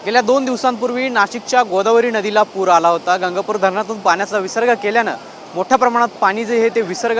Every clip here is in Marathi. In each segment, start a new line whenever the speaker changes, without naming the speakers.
गेल्या 2 दिवसांपूर्वी नाशिकच्या गोदावरी नदीला पूर आला होता। गंगापूर धरणातून पाण्याचा विसर्ग केल्यानं मोठ्या प्रमाणात पाणी जे आहे ते विसर्ग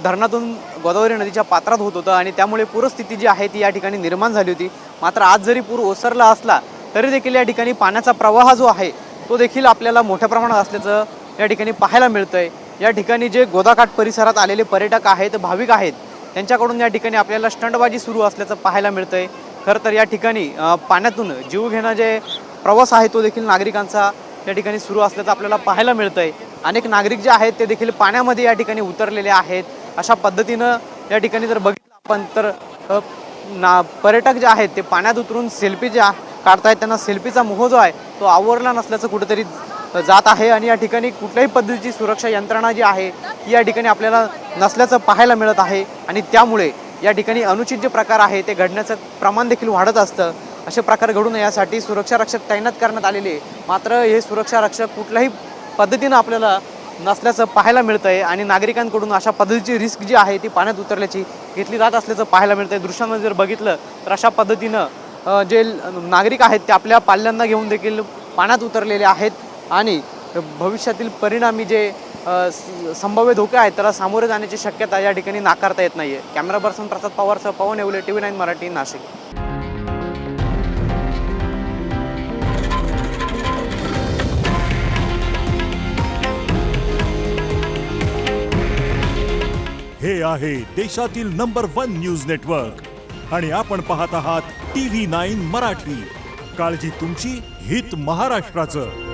धरणातून गोदावरी नदीच्या पात्रात होत होतं आणि त्यामुळे पूरस्थिती जी आहे ती या ठिकाणी निर्माण झाली होती। मात्र आज जरी पूर ओसरला असला तरी देखील या ठिकाणी पाण्याचा प्रवाह जो आहे तो देखील आपल्याला मोठ्या प्रमाणात असल्याचं या ठिकाणी पाहायला मिळतंय। या ठिकाणी जे गोदाकाठ परिसरात आलेले पर्यटक आहेत, भाविक आहेत, त्यांच्याकडून या ठिकाणी आपल्याला स्टंटबाजी सुरू असल्याचं पाहायला मिळतंय। खरं तर या ठिकाणी पाण्यातून जीव घेणं जे प्रवास आहे तो देखील नागरिकांचा या ठिकाणी सुरू असल्याचं आपल्याला पाहायला मिळतंय। अनेक नागरिक जे आहेत ते देखील पाण्यामध्ये या ठिकाणी उतरलेले आहेत। अशा पद्धतीनं या ठिकाणी जर बघितलं आपण तर पर्यटक जे आहेत ते पाण्यात उतरून सेल्फी ज्या काढतायत, त्यांना सेल्फीचा मोह जो आहे तो आवरला नसल्याचं कुठेतरी जात आहे आणि या ठिकाणी कुठल्याही पद्धतीची सुरक्षा यंत्रणा जी आहे ती या ठिकाणी आपल्याला नसल्याचं पाहायला मिळत आहे आणि त्यामुळे या ठिकाणी अनुचित जे प्रकार आहे ते घडण्याचं प्रमाण देखील वाढत असतं। असे प्रकार घडू नये यासाठी सुरक्षा रक्षक तैनात करण्यात आलेले, मात्र हे सुरक्षा रक्षक कुठल्याही पद्धतीनं आपल्याला नसल्याचं पाहायला मिळतंय आणि नागरिकांकडून अशा पद्धतीची रिस्क जी आहे ती पाण्यात उतरल्याची घेतली जात असल्याचं पाहायला मिळतंय। दृश्यामध्ये जर बघितलं तर अशा पद्धतीनं जे नागरिक आहेत ते आपल्या पाल्यांना घेऊन देखील पाण्यात उतरलेले आहेत आणि भविष्यातील परिणामी जे संभाव्य धोके आहेत त्याला सामोरे जाण्याची शक्यता या ठिकाणी नाकारता येत नाहीये। कॅमेरा पर्सन प्रसाद पवारसह पवन येवले, TV9 मराठी, नाशिक।
हे आहे देशातील नंबर 1 न्यूज नेटवर्क आणि आपण पाहत आहात TV9 मराठी। काळजी तुमची, हित महाराष्ट्राचं।